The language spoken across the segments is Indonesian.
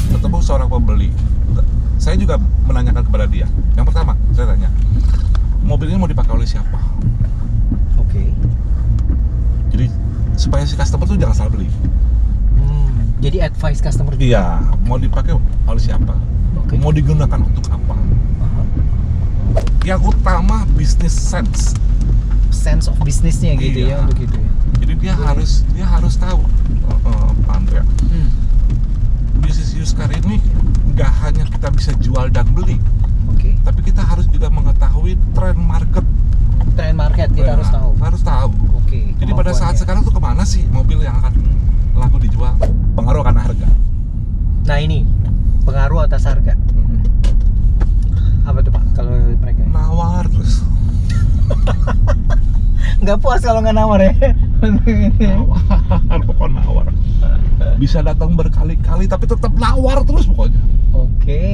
Ketemu seorang pembeli, saya juga menanyakan kepada dia. Yang pertama, saya tanya, mobil ini mau dipakai oleh siapa? Oke. Jadi supaya si customer tuh jangan salah beli. Jadi advice customer juga. Iya, mau dipakai oleh siapa? Oke. Mau digunakan untuk apa? Yang utama bisnis sense. Sense of bisnisnya gitu Iya. ya, begitu ya. Jadi dia harus tahu, Pak Andrea. Bisnis used car ini nggak hanya kita bisa jual dan beli, Oke. tapi kita harus juga mengetahui tren market. Trend market kita harus tahu. Harus tahu. Oke. Jadi pada saat kemampuannya. sekarang tuh kemana sih mobil yang akan laku dijual? Pengaruh karena harga. Nah ini pengaruh atas harga. Apa tuh Pak kalau mereka? Nawar terus. Nggak puas kalau nggak nawar ya. Nawar, pokoknya nawar. Bisa datang berkali-kali tapi tetap nawar terus pokoknya. Oke.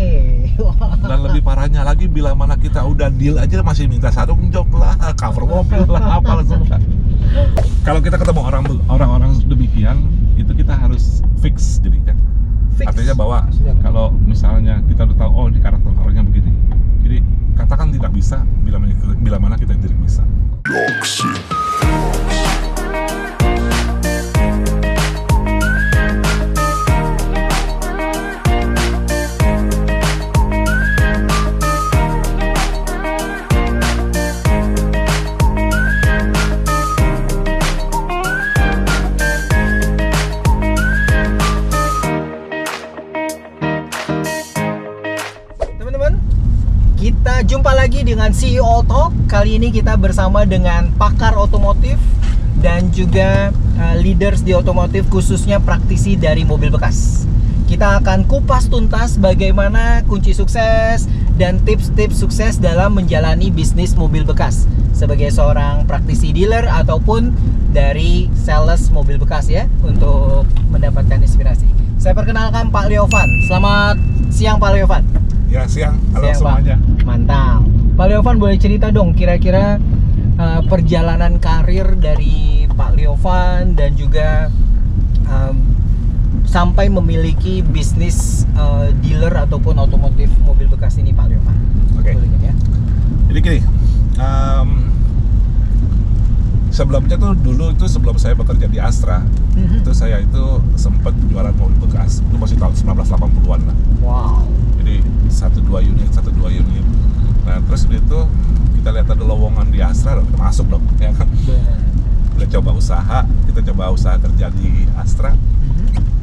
Dan lebih parahnya lagi, bila mana kita udah deal aja masih minta sarung jok lah, cover mobil lah, apa semua. Kalau kita ketemu orang-orang demikian, itu kita harus fix jadinya. Fix. Artinya bahwa Maksudnya apa? kalau misalnya kita udah tahu, oh di karakter orangnya begini, jadi katakan tidak bisa bila mana kita tidak bisa. Teman-teman, kita jumpa lagi dengan CEO Talk. Kali ini kita bersama dengan pakar otomotif dan juga leaders di otomotif, khususnya praktisi dari mobil bekas. Kita akan kupas tuntas bagaimana kunci sukses dan tips-tips sukses dalam menjalani bisnis mobil bekas sebagai seorang praktisi dealer ataupun dari sales mobil bekas ya, untuk mendapatkan inspirasi. Saya perkenalkan Pak Leovan. Selamat siang Pak Leovan. Ya, siang. Halo Siang, semuanya. Pak. Mantap. Pak Leovan, boleh cerita dong kira-kira perjalanan karir dari Pak Leovan dan juga sampai memiliki bisnis dealer ataupun otomotif mobil bekas ini Pak Leovan. Oke. Boleh kan, ya? Jadi gini, sebelumnya tuh dulu itu sebelum saya bekerja di Astra, itu saya itu sempat jualan mobil bekas. Itu masih tahun 1980-an lah. Wow. Jadi 1-2 unit. Nah terus itu kita lihat ada lowongan di Astra, kita masuk dong, ya kan? Kita coba usaha kerja di Astra,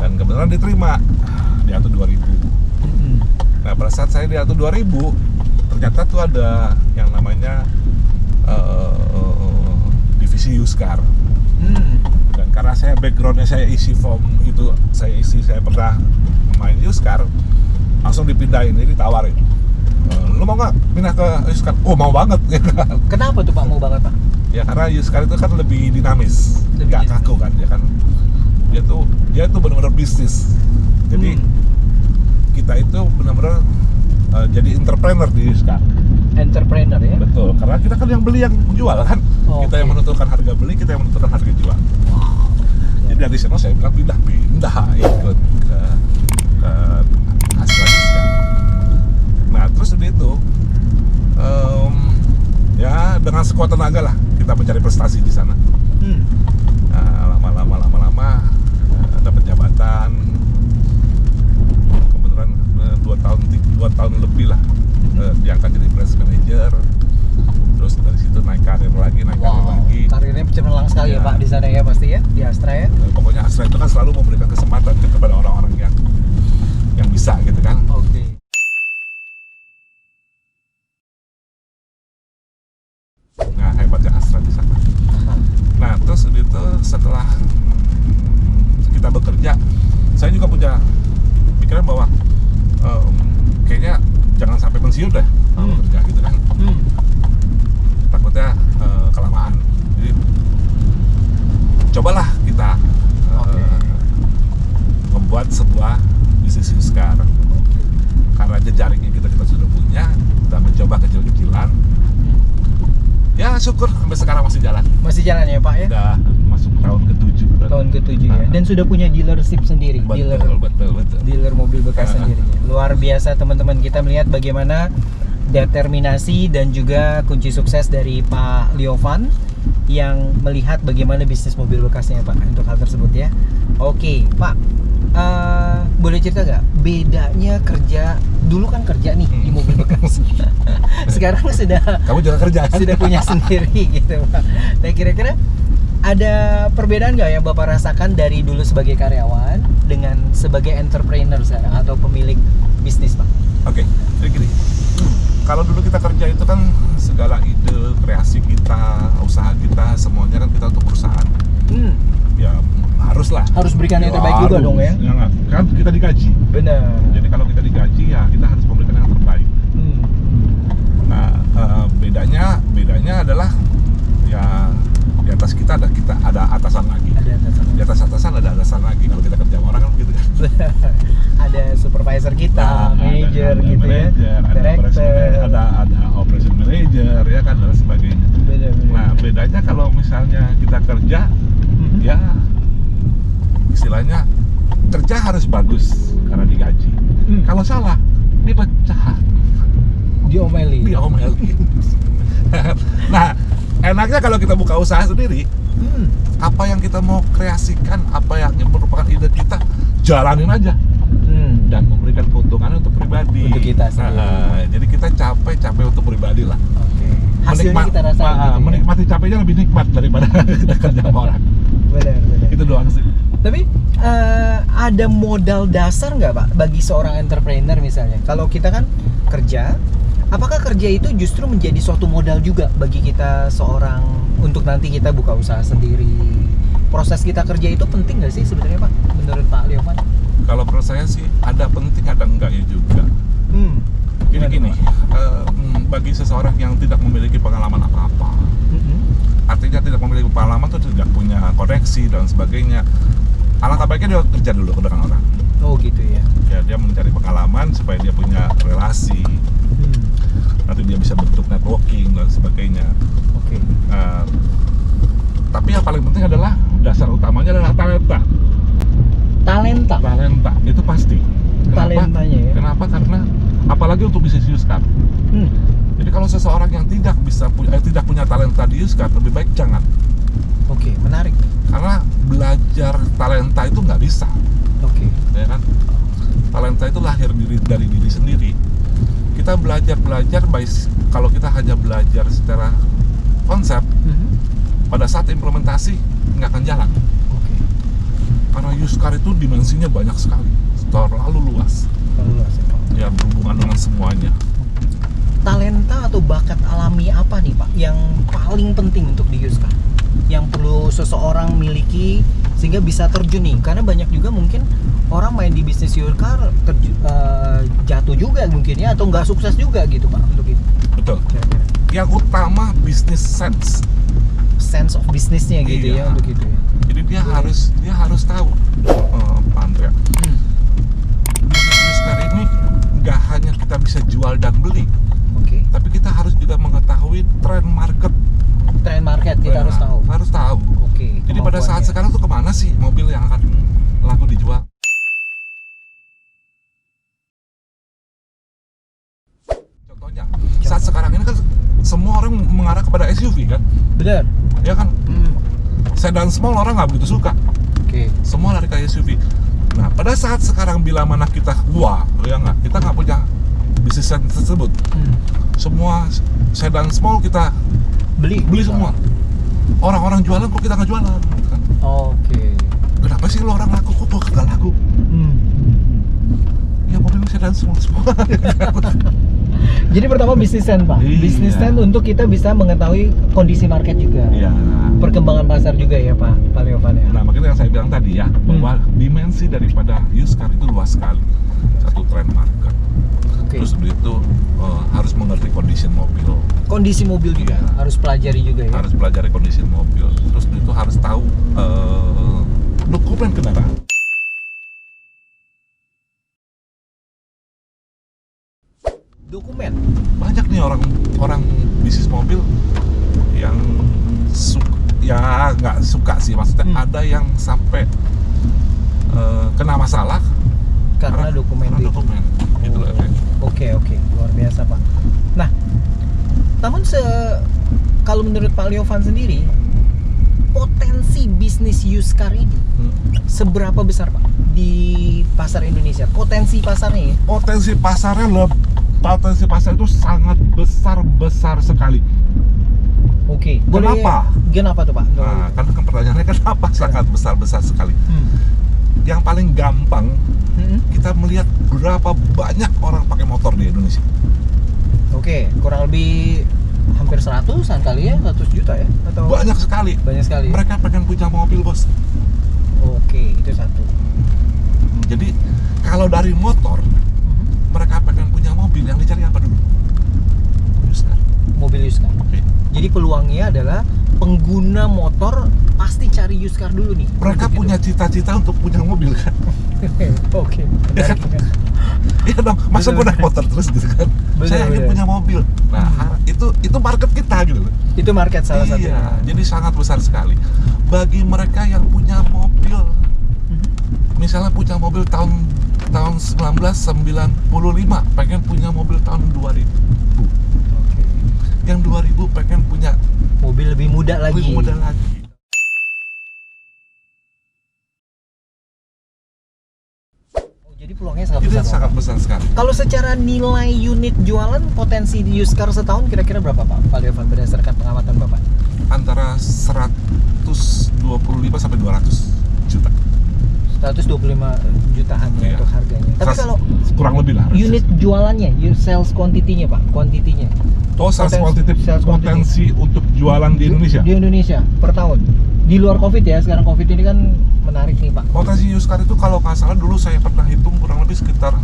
dan kebetulan diterima di ATU 2000. Nah pada saat saya di ATU 2000, ternyata tuh ada yang namanya divisi used car. Dan karena saya backgroundnya saya isi form itu, saya pernah main used car, langsung dipindahin, jadi ditawarin, lu mau nggak pindah ke used car? Oh mau banget. Kenapa tuh Pak mau banget Pak? Ya karena used car itu kan lebih dinamis, nggak kaku kan, ya kan. Dia tuh benar-benar bisnis. Jadi kita itu benar-benar jadi entrepreneur di used car. Entrepreneur ya? Betul, karena kita kan yang beli yang jual kan. Kita yang menentukan harga beli, kita yang menentukan harga jual. Jadi dari sana saya bilang pindah ikut ke Astra Used Car. Nah terus udah itu ya dengan sekuat tenaga lah kita mencari prestasi di sana. Nah, lama-lama dapat jabatan, kebetulan 2 tahun lebih lah diangkat jadi branch manager. Terus dari situ naik karir lagi. Karirnya cemerlang sekali ya Pak di sana ya, pasti ya, di Astra ya. Pokoknya Astra itu kan selalu memberikan kesempatan kepada orang-orang yang bisa gitu kan. Oke. Nah hebatnya Astra di sana. Nah terus itu setelah kita bekerja, saya juga punya pikiran bahwa kayaknya jangan sampai pensiun deh kalau bekerja gitu kan. Takutnya kelamaan. Jadi cobalah kita membuat sebuah bisnis used car. Karena jejaringnya kita sudah punya, kita mencoba kecil-kecilan. Ya syukur sampai sekarang masih jalan. Masih jalan ya Pak ya? Udah masuk tahun ke-7. Tahun ke-7 ya. Dan sudah punya dealership sendiri, Betul. dealer mobil bekas sendiri. Luar biasa teman-teman, kita melihat bagaimana determinasi dan juga kunci sukses dari Pak Liovan yang melihat bagaimana bisnis mobil bekasnya Pak untuk hal tersebut ya. Oke Pak, boleh cerita nggak bedanya kerja dulu kan kerja nih di mobil bekas, sekarang sudah Kamu juga kerja kan? sudah punya sendiri gitu Pak. Nah kira-kira ada perbedaan nggak yang Bapak rasakan dari dulu sebagai karyawan dengan sebagai entrepreneur sekarang atau pemilik bisnis Pak? Oke, jadi gini. Kalau dulu kita kerja itu kan segala ide, kreasi kita, usaha kita, semuanya kan kita untuk perusahaan. Ya haruslah. Harus berikan yang terbaik juga dong ya? Ya nggak? Kan kita digaji. Benar. Jadi kalau kita digaji ya kita harus memberikan yang terbaik. Nah, bedanya adalah ya di atas kita ada atasan lagi. Ada atasan. Di atas atasan ada atasan lagi. Kalau kita kerja sama orang kan begitu kan. Ada supervisor kita, Nah, manager ada gitu ya, director, ada operation manager ya kan dan sebagainya. Benar-benar. Nah, bedanya kalau misalnya kita kerja ya istilahnya kerja harus bagus karena digaji. Kalau salah dipecat, Diomelin. Nah, enaknya kalau kita buka usaha sendiri, apa yang kita mau kreasikan, apa yang merupakan ide kita, jalanin aja dan memberikan keuntungan untuk pribadi. Untuk kita sendiri. Jadi kita capek untuk pribadi lah. Oke. Hasilnya kita rasain gitu ya? Menikmati capeknya lebih nikmat daripada kita kerja sama orang. Benar. Itu doang sih. Tapi ada modal dasar nggak Pak bagi seorang entrepreneur misalnya? Kalau kita kan kerja, apakah kerja itu justru menjadi suatu modal juga bagi kita seorang untuk nanti kita buka usaha sendiri? Proses kita kerja itu penting nggak sih sebenarnya Pak? Menurut Pak Liovan? Kalau menurut saya sih ada penting ada enggaknya juga. Gini, bagi seseorang yang tidak memiliki pengalaman apa-apa, artinya tidak memiliki pengalaman itu tidak punya koneksi dan sebagainya. Alangkah baiknya dia kerja dulu dengan orang. Oh gitu ya. Ya dia mencari pengalaman supaya dia punya relasi. Nanti dia bisa bentuk networking dan sebagainya. Oke. Tapi yang paling penting adalah dasar utamanya adalah talenta. Talenta itu pasti. Kenapa? Talentanya ya. Kenapa? Karena apalagi untuk bisnis used car. Jadi kalau seseorang yang tidak punya talenta di used car, lebih baik jangan. Oke, menarik. Karena belajar talenta itu nggak bisa. Oke. Ya kan? Talenta itu lahir dari diri sendiri. Kita belajar kalau kita hanya belajar secara konsep, pada saat implementasi nggak akan jalan. Oke. Karena used car itu dimensinya banyak sekali, terlalu luas. Ya berhubungan dengan semuanya. Talenta atau bakat alami apa nih Pak yang paling penting untuk di used car? Yang perlu seseorang miliki sehingga bisa terjun nih? Karena banyak juga mungkin orang main di bisnis used car jatuh juga mungkin ya, atau nggak sukses juga gitu Pak untuk itu. Betul. Kira-kira. Yang utama business sense of bisnisnya gitu Iya. ya untuk itu ya. Jadi dia harus tahu, Pak Andrea. Bisnis used car ini nggak hanya kita bisa jual dan beli, Oke. tapi kita harus juga mengetahui tren market. Trend market kita harus tahu. Harus tahu. Oke. Jadi pada saat sekarang tuh kemana sih mobil yang akan laku dijual? Contohnya, saat sekarang ini kan semua orang mengarah kepada SUV kan? Benar. Ya kan? Sedan small orang nggak begitu suka. Oke. Semua lari ke SUV. Nah, pada saat sekarang bila mana kita kita nggak punya bisnis tersebut. Semua sedan small kita beli semua. Orang-orang jualan kok kita nggak jualan? Kan? Oke. Kenapa sih lo orang laku kok gua nggak laku? Ya mobil sedan small semua. Jadi pertama bisnis sense Pak. Iya. Bisnis sense untuk kita bisa mengetahui kondisi market juga. Iya. Perkembangan pasar juga ya Pak Liovan ya. Nah, makanya yang saya bilang tadi ya, bahwa dimensi daripada used car itu luas sekali. Satu tren market. Oke. Terus begitu harus mengerti kondisi mobil. Kondisi mobil juga Iya. harus pelajari juga ya. Harus pelajari kondisi mobil. Terus itu harus tahu dokumen kendaraan. Dokumen. Banyak nih orang bisnis mobil yang kita nggak suka sih, maksudnya ada yang sampai kena masalah karena dokumen karena itu. dokumen. Gitu loh, kayak. Oke, luar biasa Pak. Nah, namun kalau menurut Pak Liovan sendiri, potensi bisnis used car ini seberapa besar Pak di pasar Indonesia? Potensi pasarnya ya? Potensi pasar itu sangat besar sekali. Oke. Kenapa? Kenapa tuh Pak? Nah, karena pertanyaannya kenapa sangat besar sekali. Yang paling gampang kita melihat berapa banyak orang pakai motor di Indonesia. Oke, kurang lebih hampir 100-an kali ya, 100 juta ya? Atau Banyak sekali. Banyak sekali. Mereka pengen punya mobil, bos. Oke, itu satu. Jadi kalau dari motor, mereka pengen punya mobil, yang dicari apa dulu? Used car. Mobil used car. Oke. Jadi peluangnya adalah pengguna motor pasti cari used car dulu nih. Mereka punya cita-cita untuk punya mobil kan? Oke. Ya kan? Iya dong, masa gue naik motor terus gitu kan? Saya ingin punya mobil. Nah, itu market kita gitu loh. Itu market salah satu. Iya, jadi sangat besar sekali. Bagi mereka yang punya mobil, misalnya punya mobil tahun 1995, pengen punya mobil tahun 2000. Oke. Yang 2000 pengen punya Mobil lebih muda lagi. lebih muda lagi. Jadi peluangnya sangat Itu besar. sangat besar sekali. Kalau secara nilai unit jualan potensi di used car setahun kira-kira berapa Pak Liovan berdasarkan pengamatan Bapak? Antara 125 sampai 200 juta. 125 jutaan ya Iya. untuk harganya. Tapi kalau kurang lebih lah. unit jualannya, sales quantity-nya Pak, quantity-nya. sales Sales potensi untuk jualan di Indonesia. Di Indonesia per tahun. Di luar Covid ya, sekarang Covid ini kan menarik nih Pak. Potensi used car itu kalau nggak salah dulu saya pernah hitung kurang lebih sekitar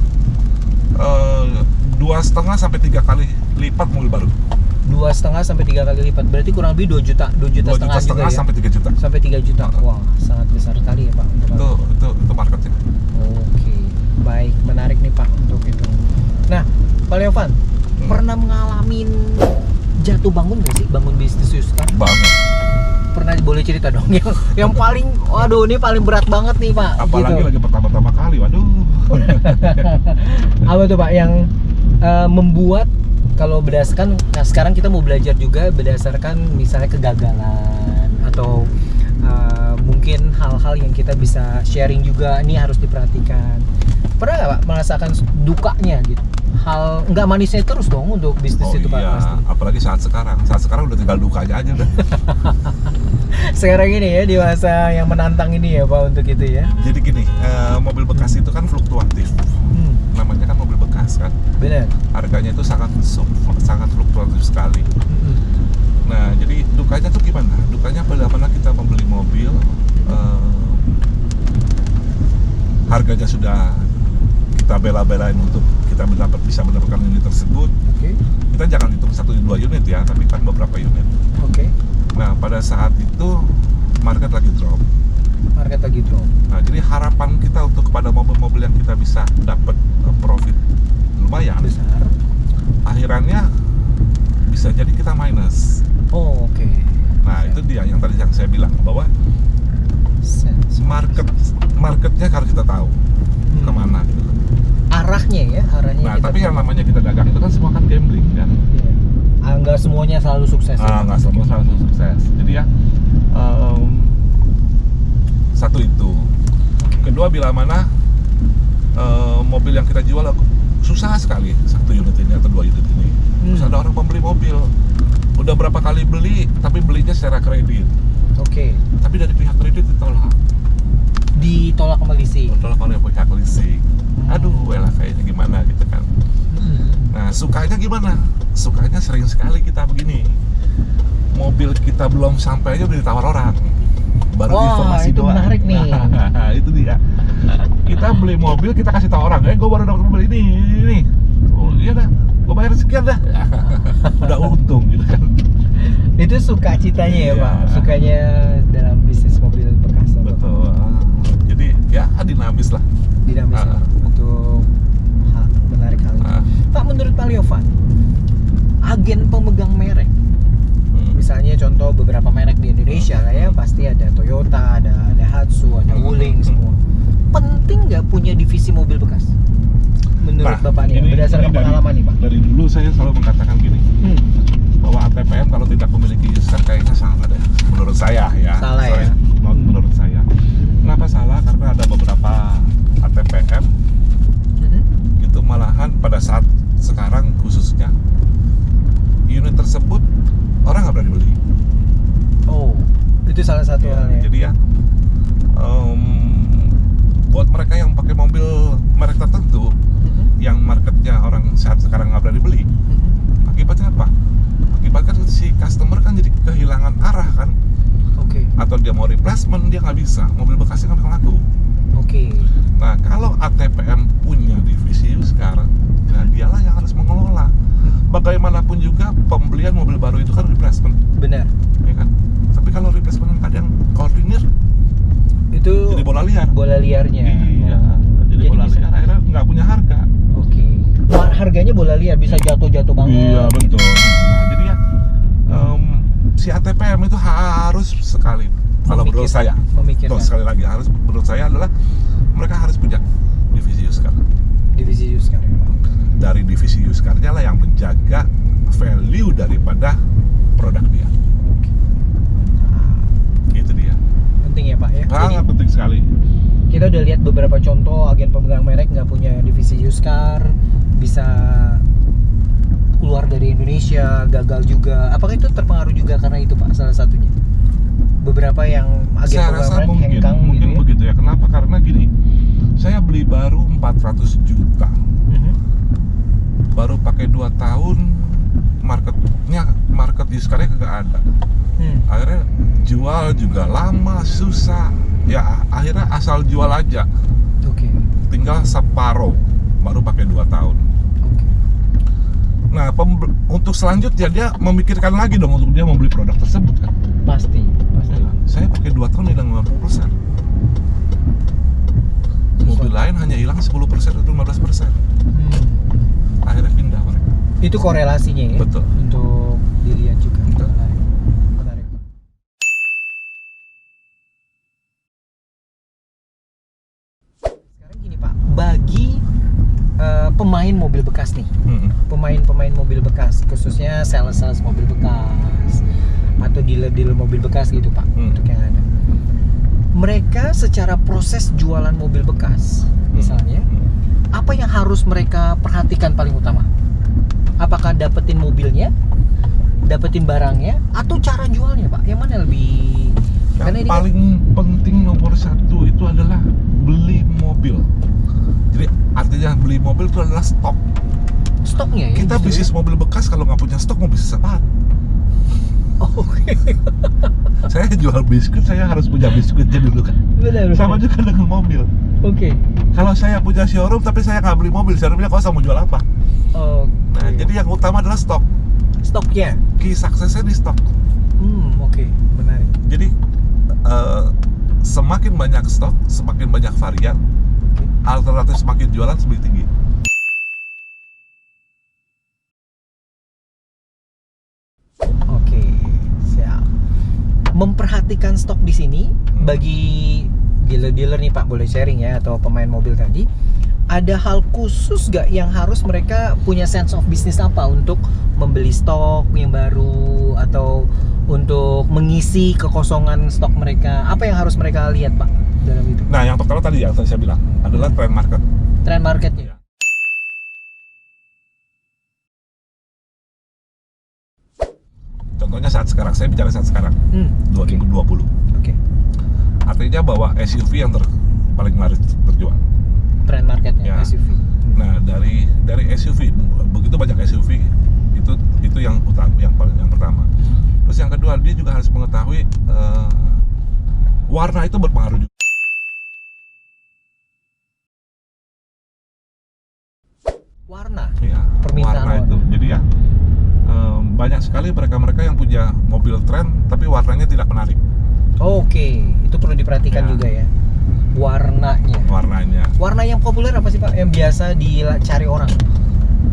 2,5 sampai 3 kali lipat mobil baru. 2,5 sampai 3 kali lipat. Berarti kurang lebih 2 juta setengah juga ya. Sampai 3 juta. Sampai 3 juta. Wah, sangat besar sekali ya Pak untuk Itu marketnya. Oke, baik, menarik nih Pak untuk itu. Nah, Pak Liovan, pernah mengalami jatuh bangun nggak sih, bangun bisnis used car? Banget. Pernah, boleh cerita dong yang paling, waduh ini paling berat banget nih Pak. Apalagi gitu. lagi pertama-tama kali, waduh. Apa tuh Pak yang membuat, kalau berdasarkan, nah sekarang kita mau belajar juga berdasarkan misalnya kegagalan atau mungkin hal-hal yang kita bisa sharing juga, ini harus diperhatikan. Pernah nggak Pak merasakan dukanya gitu? Hal nggak manisnya terus dong untuk bisnis itu Pak, pasti. Apalagi saat sekarang udah tinggal dukanya aja udah. Sekarang ini ya, di masa yang menantang ini ya Pak untuk itu ya. Jadi gini, mobil bekas itu kan fluktuatif. Namanya kan mobil bekas kan. Benar. Harganya itu sangat fluktuatif sekali. Nah, jadi dukanya tuh gimana? Dukanya pada mana kita membeli mobil, harganya sudah kita bela-belain untuk kita bisa mendapatkan unit tersebut. Oke. Kita jangan hitung 1-2 unit ya, tapi kan beberapa unit. Oke. Nah, pada saat itu market lagi drop. Market lagi drop. Nah, jadi harapan kita untuk kepada mobil-mobil yang kita bisa dapat profit lumayan Besar. akhirannya bisa jadi kita minus. Oh, oke. Nah, itu dia yang tadi yang saya bilang bahwa marketnya harus kita tahu kemana gitu. Arahnya ya, arahnya. Nah, tapi yang namanya kita dagang itu kan semua kan gambling kan. Iya. Nggak semuanya selalu sukses. Nggak semua selalu sukses. Jadi ya satu itu. Kedua, bila mana mobil yang kita jual susah sekali, 1 unit ini atau 2 unit ini. Terus ada orang pembeli mobil, udah berapa kali beli, tapi belinya secara kredit. Oke. Tapi dari pihak kredit ditolak. Ditolak sama leasing. Ditolak oleh pihak leasing. Aduh, elah kayaknya gimana gitu kan. Nah, sukanya gimana? Sukanya sering sekali kita begini. Mobil kita belum sampai aja udah ditawar orang. Baru informasi itu doang. menarik nih. Nah, itu dia. Kita beli mobil, kita kasih tahu orang, gue baru dapat mobil ini. Oh iya dah, gue bayar sekian dah. Udah untung gitu kan. Itu sukacitanya ya Pak, sukanya dalam bisnis mobil bekas. Betul. Jadi ya dinamis lah. Dinamis lah untuk menarik hal ini. Pak, menurut Pak Liovan, agen pemegang merek misalnya contoh beberapa merek di Indonesia lah ya, pasti ada Toyota, ada Daihatsu, ada Wuling semua. Penting nggak punya divisi mobil bekas? Menurut Bapak nih, berdasarkan pengalaman nih Pak. Dari dulu saya selalu mengatakan gini, bahwa ATPM kalau tidak memiliki user kayaknya salah deh. Menurut saya ya. Salah ya? Menurut saya. Kenapa salah? Karena ada beberapa ATPM itu malahan pada saat sekarang khususnya unit tersebut orang nggak berani beli. Oh, itu salah satu halnya. Jadi ya, buat mereka yang pakai mobil merek tertentu, yang marketnya orang saat sekarang nggak berani beli, akibatnya apa? Akibatnya si customer kan jadi kehilangan arah kan. Oke. Atau dia mau replacement, dia nggak bisa, mobil bekasnya kan laku. Oke. Nah, kalau ATPM punya divisi sekarang, nah dialah yang harus mengelola. Bagaimanapun juga pembelian mobil baru itu kan replacement. Benar. Ya kan? Tapi kalau replacement kadang koordinir Itu jadi bola liar. bola liarnya. Iya, jadi bola bisa. liar akhirnya nggak punya harga. Oke. Harganya bola liar, bisa jatuh-jatuh banget. Iya, betul. Nah, jadi ya si ATPM itu harus sekali, kalau menurut saya, memikirkan. sekali lagi harus, menurut saya adalah mereka harus punya divisi used car. Divisi used car ya Pak. Dari divisi used car-nya lah yang menjaga value daripada produk dia. Oke. Gitu dia. Penting ya Pak ya. Sangat penting sekali. Kita udah lihat beberapa contoh agen pemegang merek nggak punya divisi used car, bisa keluar dari Indonesia, gagal juga. Apakah itu terpengaruh juga karena itu Pak, salah satunya? Beberapa yang agen Saya pemegang rasa merek mungkin hengkang gitu ya. begitu ya. Kenapa? Karena gini, saya beli baru 400 juta, baru pakai 2 tahun, market used car-nya kagak ada. Akhirnya jual juga lama, susah. Ya akhirnya asal jual aja. Oke. Tinggal separuh, baru pakai 2 tahun. Oke. Nah, untuk selanjutnya dia memikirkan lagi dong untuk dia membeli produk tersebut kan. Pasti. Saya pakai 2 tahun hilang 50%. Mobil lain hanya hilang 10% atau 15%. Akhirnya pindah mereka. Itu korelasinya ya. Betul. Untuk dilihat juga. Betul. Menarik. Sekarang gini Pak, bagi pemain mobil bekas nih, pemain mobil bekas, khususnya sales mobil bekas atau dealer mobil bekas gitu Pak, untuk yang ada, mereka secara proses jualan mobil bekas misalnya, apa yang harus mereka perhatikan paling utama? Apakah dapetin mobilnya, dapetin barangnya, atau cara jualnya Pak? Yang mana lebih? Yang paling penting nomor 1 itu adalah beli mobil. Jadi artinya beli mobil itu adalah stok. Stoknya ya? Kita bisnis mobil bekas kalau nggak punya stok mau bisnis apa? Oh, oke. Saya jual biskuit, saya harus punya biskuitnya dulu kan. Benar. Sama juga dengan mobil. Oke. Kalau saya punya showroom tapi saya nggak beli mobil, showroomnya kok mau jual apa? Nah, jadi yang utama adalah stok. Stoknya. Key suksesnya di stok. Oke, menarik. Jadi semakin banyak stok, semakin banyak varian, alternatif semakin jualan semakin tinggi. Oke, siap. Memperhatikan stok di sini bagi dealer-dealer nih Pak, boleh sharing ya, atau pemain mobil tadi, ada hal khusus gak yang harus mereka punya sense of business apa untuk membeli stok yang baru atau untuk mengisi kekosongan stok mereka? Apa yang harus mereka lihat Pak dalam itu? Nah, yang pertama tadi yang saya bilang adalah trend market. Trend marketnya. Contohnya saat sekarang, saya bicara saat sekarang, 2020. Oke. Artinya bahwa SUV yang paling laris terjual. Trend marketnya Ya. SUV. Nah, dari SUV, begitu banyak SUV, itu yang utama, yang pertama. Terus yang kedua, dia juga harus mengetahui warna itu berpengaruh juga. Warna. Ya, Permintaan warna itu. Jadi ya banyak sekali mereka yang punya mobil tren tapi warnanya tidak menarik. Oke, itu perlu diperhatikan Ya. juga ya. Warnanya. Warnanya. Warna yang populer apa sih Pak? Yang biasa dicari orang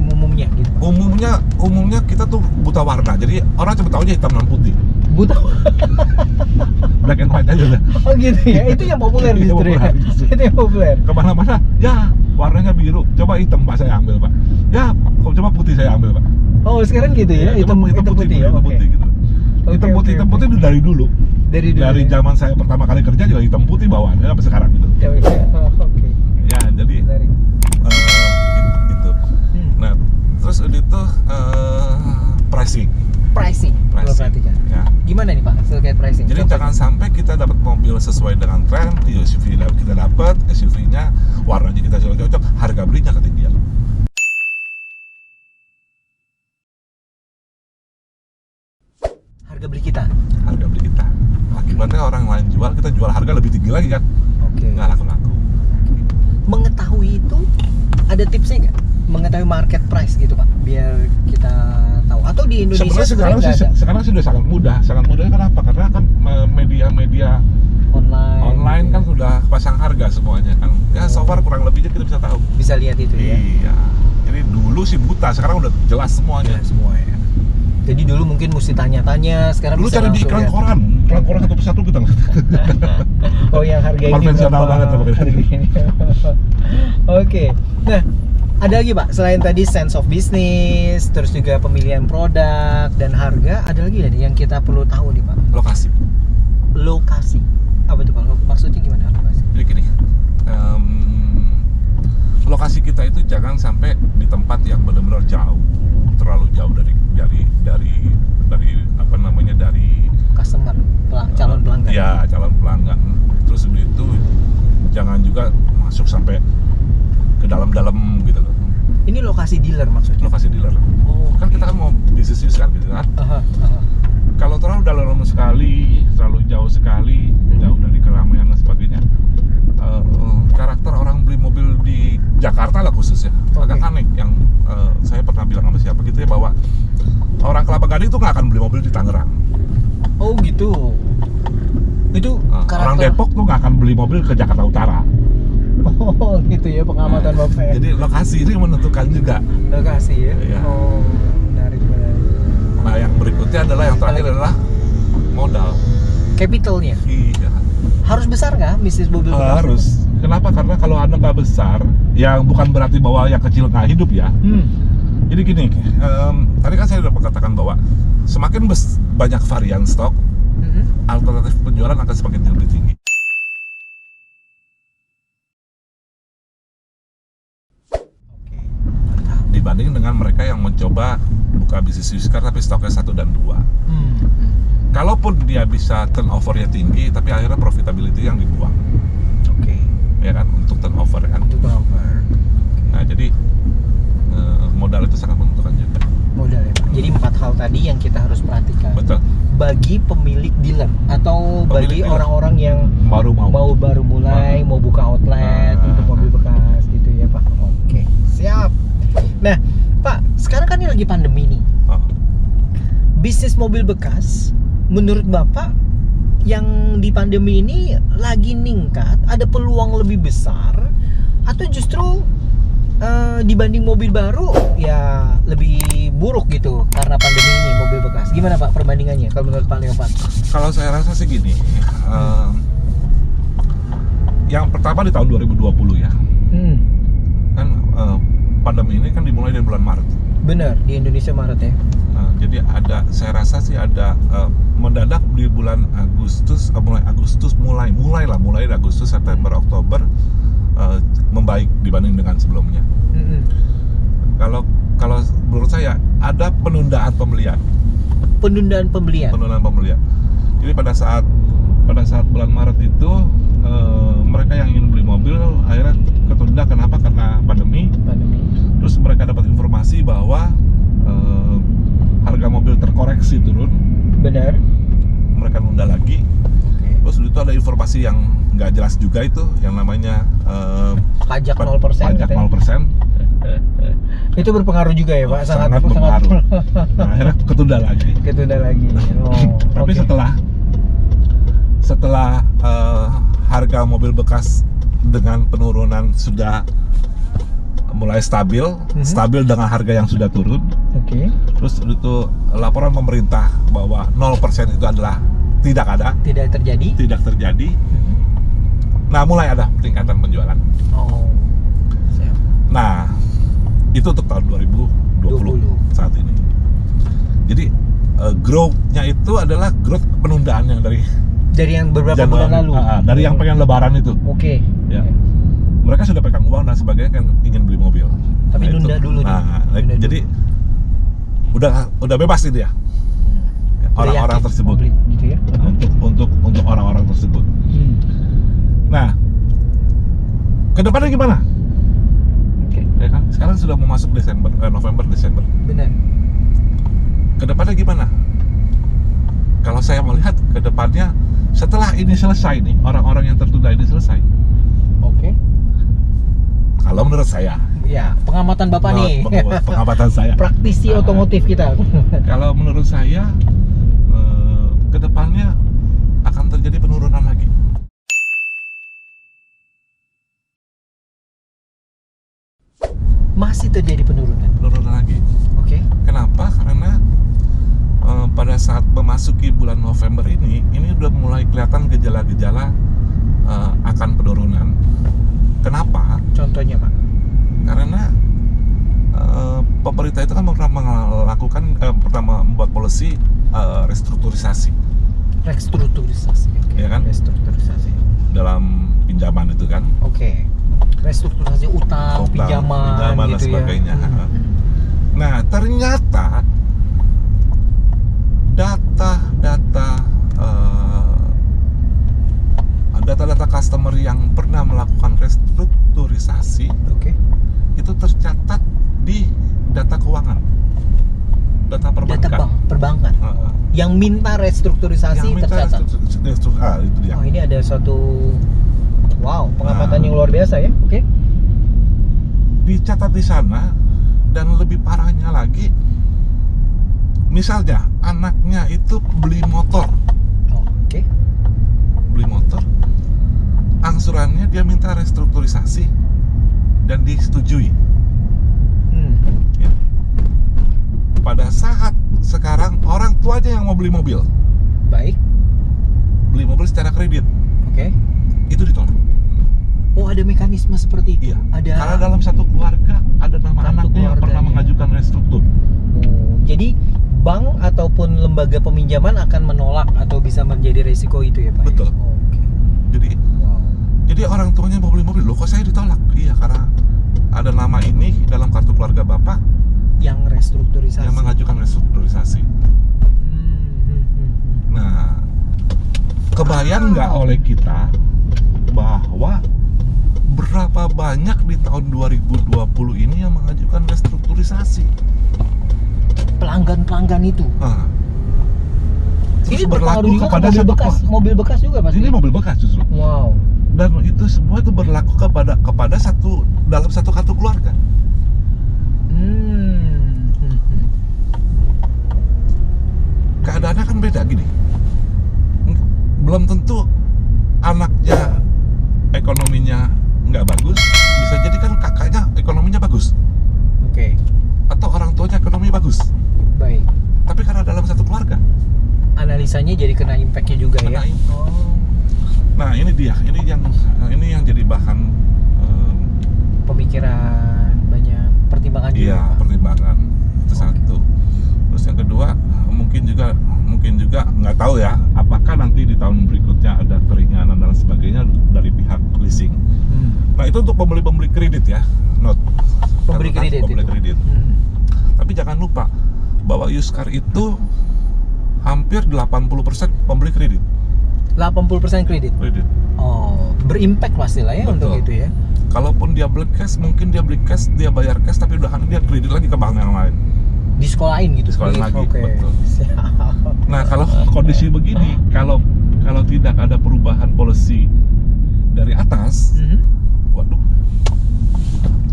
umumnya gitu. umumnya kita tuh buta warna, jadi orang cuma tahunya hitam dan putih, Buta. black and white aja udah. Oh gitu ya, itu yang populer Itu justru ya. populer justru. Itu yang populer. Kemana-mana, ya warnanya biru, coba hitam Pak saya ambil Pak, ya coba putih saya ambil Pak. Oh sekarang gitu ya, hitam putih ya. hitam Oke. putih gitu. Hitam Oke, putih oke. itu dari dulu. Dari dulu. Dari ya? zaman saya pertama kali kerja juga hitam putih bawaannya sampai sekarang gitu. Oke. Oke. Ya jadi Menarik. gitu. Nah terus itu pricing. Pricing, kalau perhatikan. Ya. Gimana nih Pak terkait pricing? Jadi Contohnya. jangan sampai kita dapat mobil sesuai dengan tren, SUV kita dapat, SUV-nya warnanya kita cocok, harga belinya ketinggian. Harga beli kita. Harga beli kita. Akibatnya orang lain jual, kita jual harga lebih tinggi lagi kan? Oke. Nggak laku-laku. Mengetahui itu ada tipsnya nggak? Mengetahui market price gitu Pak, biar kita tahu. Atau di Indonesia Sebenarnya sebenarnya nggak ada? sekarang sih sudah sangat mudah. Sangat mudah kenapa? Karena kan media-media online gitu kan ya. sudah pasang harga semuanya kan. Ya so far kurang lebihnya kita bisa tahu. Bisa lihat itu ya. Iya. Jadi dulu sih buta, sekarang udah jelas semuanya. Semua ya. Jadi dulu mungkin mesti tanya-tanya, sekarang Dulu bisa cari di langsung iklan lihat. koran satu persatu kita. Oh yang harga ini Konvensional berapa? banget sama Harga ini. Oke. Nah, ada lagi Pak, selain tadi sense of business, terus juga pemilihan produk dan harga, ada lagi nggak nih yang kita perlu tahu nih Pak? Lokasi. Lokasi. Apa tuh Pak? Maksudnya gimana lokasi? Jadi gini, lokasi kita itu jangan sampai di tempat yang benar-benar jauh, terlalu jauh dari apa namanya dari Customer, calon pelanggan. Ya, calon pelanggan. Terus itu jangan juga masuk sampai ke dalam-dalam gitu loh. Ini lokasi dealer maksudnya? Lokasi dealer. Oh, Kan kita kan mau bisnis kan gitu kan. Aha. Kalau terlalu dalam sekali, terlalu jauh sekali, jauh dari keramaian dan sebagainya, karakter orang beli mobil di Jakarta lah khususnya agak Oke. aneh. Yang saya pernah bilang sama siapa gitu ya, bahwa orang Kelapa Gading itu nggak akan beli mobil di Tangerang. Oh gitu. Itu Orang Depok tuh nggak akan beli mobil ke Jakarta Utara. Oh gitu ya pengamatan Bapak ya. Jadi lokasi ini menentukan juga. Lokasi ya. Iya. Oh menarik. Nah yang berikutnya adalah yang terakhir adalah modal. Capitalnya Iya. harus besar nggak bisnis mobil bekas? Harus. Kenapa? Karena kalau Anda nggak besar, yang bukan berarti bahwa yang kecil nggak hidup ya. Jadi gini, tadi kan saya sudah mengatakan bahwa semakin banyak varian stok, alternatif penjualan akan semakin lebih tinggi. Oke. Mantap. Dibanding dengan mereka yang mencoba buka bisnis used car tapi stoknya 1 dan 2. Kalaupun dia bisa turnovernya tinggi, tapi akhirnya profitability yang dibuang, Oke. ya kan, untuk turnover kan. Untuk turnover. Nah jadi modal itu sangat menentukan juga. Modal ya Pak. Jadi 4 hal tadi yang kita harus perhatikan. Betul. Bagi pemilik dealer atau bagi dealer. orang-orang yang baru mulai mau buka outlet untuk mobil bekas gitu ya Pak. Oke, siap. Nah, Pak, sekarang kan ini lagi pandemi nih. Bisnis mobil bekas menurut Bapak yang di pandemi ini lagi ningkat, ada peluang lebih besar atau justru dibanding mobil baru ya lebih buruk gitu karena pandemi ini mobil bekas? Gimana Pak perbandingannya kalau menurut Pak Leovan? Kalau saya rasa sih gini, yang pertama di tahun 2020 ya, kan pandemi ini kan dimulai dari bulan Maret. Bener, di Indonesia Maret ya. Jadi saya rasa sih ada mendadak di bulan Agustus, mulai dari Agustus, September, Oktober membaik dibanding dengan sebelumnya. Kalau menurut saya ada penundaan pembelian. Penundaan pembelian. Jadi pada saat bulan Maret itu mereka yang ingin beli mobil akhirnya ketunda. Kenapa? Karena pandemi. Terus mereka dapat informasi bahwa harga mobil terkoreksi turun. Benar. Mereka nunda lagi. Terus itu ada informasi yang nggak jelas juga itu, yang namanya pajak 0%. Pajak 0%. Itu berpengaruh juga ya Pak? Sangat berpengaruh. Nah, akhirnya ketunda lagi. Tapi setelah harga mobil bekas dengan penurunan sudah mulai stabil dengan harga yang sudah turun. Oke. Terus itu laporan pemerintah bahwa 0% itu adalah tidak terjadi. Nah, mulai ada peningkatan penjualan. Oh. Siap. Nah, itu untuk tahun 2020 saat ini. Jadi growth-nya itu adalah growth penundaan yang dari yang beberapa bulan lalu. Dari yang pengen lebaran itu. Oke. Ya. Mereka sudah pegang uang dan sebagainya kan ingin beli mobil. Tapi nunda dulu nih. Nah, jadi udah bebas itu ya. Orang-orang tersebut. Gitu ya. Untuk orang-orang tersebut. Nah, kedepannya gimana? Oke. Ya kan, sekarang sudah mau masuk November, Desember. Benar. Kedepannya gimana? Kalau saya melihat kedepannya setelah ini selesai nih, orang-orang yang tertunda ini selesai. Oke. Kalau menurut saya. Ya, pengamatan Bapak nih. Pengamatan saya. Praktisi otomotif kita. Kalau menurut saya, kedepannya akan terjadi penurunan lagi. Masih terjadi penurunan lagi. Oke. Kenapa? Karena pada saat memasuki bulan November ini udah mulai kelihatan gejala-gejala akan penurunan. Kenapa? Contohnya, Pak? Karena pemerintah itu kan pertama membuat polisi restrukturisasi. Oke. Ya kan? Restrukturisasi Dalam pinjaman itu kan. Oke. Restrukturisasi utang, pinjaman dan gitu sebagainya. ya. Nah, ternyata data customer yang pernah melakukan restrukturisasi itu tercatat di data keuangan, data perbankan. Perbankan. Yang minta restrukturisasi tercatat. Itu dia. Oh, ini ada satu pengamatan yang luar biasa ya. Oke. Dicatat di sana, dan lebih parahnya lagi, misalnya anaknya itu beli motor. Oke. Beli motor, angsurannya dia minta restrukturisasi dan disetujui. Ya. Pada saat sekarang orang tuanya yang mau beli mobil. Baik. Beli mobil secara kredit. Oke. Itu ditolak. Oh, ada mekanisme seperti itu. Iya. Ada. Karena dalam satu keluarga ada nama anaknya yang pernah mengajukan restruktur. Jadi bank ataupun lembaga peminjaman akan menolak atau bisa menjadi resiko itu ya, Pak? Betul. Oke. Jadi orang tuanya mau beli mobil, loh kok saya ditolak? Iya, karena ada nama ini dalam kartu keluarga Bapak yang restrukturisasi. yang mengajukan restrukturisasi. Nah, kebayang nggak oleh kita bahwa berapa banyak di tahun 2020 ini yang mengajukan restrukturisasi? Pelanggan itu. Terus Ini berlaku juga kepada mobil bekas juga pasti. Ini mobil bekas justru. Wow. Dan itu semua itu berlaku kepada dalam satu kartu keluarga. Keadaannya kan beda gini. Belum tentu anaknya ekonominya nggak bagus, bisa jadi kan kakaknya ekonominya bagus. Oke. Atau orang tuanya ekonomi bagus. Baik. Tapi karena dalam satu keluarga, analisanya jadi kena impact-nya juga ya. Nah, ini yang jadi bahan pemikiran, banyak pertimbangan juga. Iya, pertimbangan. Itu satu. Terus yang kedua, mungkin juga nggak tahu ya, apakah nanti di tahun berikutnya ada keringanan dan sebagainya dari pihak leasing. Nah, itu untuk pembeli kredit ya, pembeli kredit. Tapi jangan lupa bahwa used car itu hampir 80% pembeli kredit. 80% kredit. Oh, berimpact pastilah ya. Betul. Untuk itu ya. Kalaupun dia beli cash, mungkin dia beli cash, dia bayar cash, tapi udah dia kredit lagi ke bank yang lain. Disekolahin gitu. Disekolahin lagi, okay. Betul. Nah, kalau kondisi begini, kalau tidak ada perubahan policy dari atas, waduh,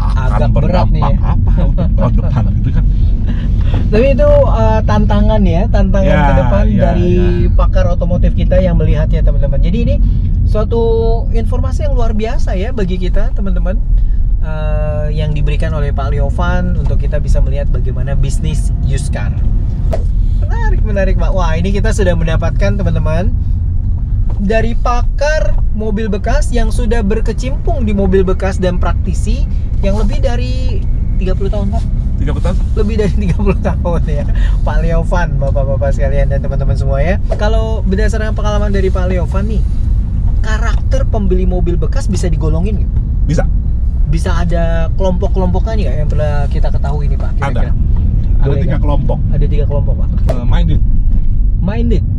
agak akan berat nih ya. Apa untuk tahun depan gitu kan. Tapi itu tantangan ke depan dari pakar otomotif kita yang melihatnya, teman-teman. Jadi ini suatu informasi yang luar biasa ya bagi kita, teman-teman. yang diberikan oleh Pak Liovan untuk kita bisa melihat bagaimana bisnis used car. Menarik Pak. Wah, ini kita sudah mendapatkan teman-teman dari pakar mobil bekas yang sudah berkecimpung di mobil bekas dan praktisi yang lebih dari 30 tahun Pak. 30 tahun? Lebih dari 30 tahun ya Pak Liovan, bapak-bapak sekalian dan teman-teman semua ya. Kalau berdasarkan pengalaman dari Pak Liovan nih, karakter pembeli mobil bekas bisa digolongin gitu? Bisa. Bisa ada kelompok-kelompoknya nggak yang pernah kita ketahui nih Pak? Kira-kira? Ada 3 kelompok. Ada 3 kelompok Pak.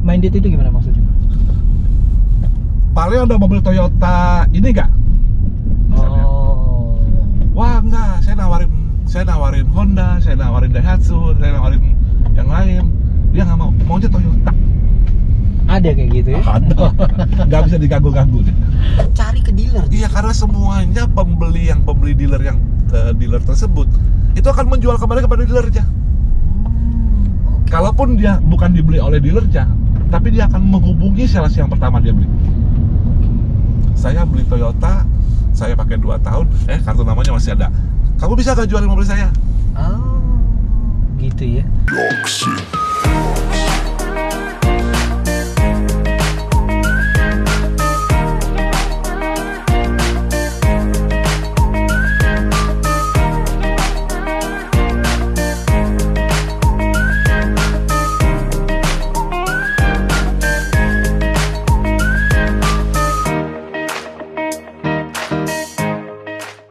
Minded itu gimana maksudnya? Pak Leo ada mobil Toyota ini nggak? Misalnya. Oh. Wah enggak, saya nawarin Honda, saya nawarin Daihatsu, saya nawarin yang lain. Dia nggak maunya Toyota. Ada kayak gitu ya? Ada. Nggak bisa diganggu-ganggu. Cari ke dealer. Iya, karena semuanya pembeli dealer yang dealer tersebut itu akan menjual kembali kepada dealernya. Kalaupun dia bukan dibeli oleh dealernya, tapi dia akan menghubungi sales yang pertama dia beli. Saya beli Toyota, saya pakai 2 tahun, kartu namanya masih ada. Kamu bisa gak jualin mobil saya? Oh, gitu ya.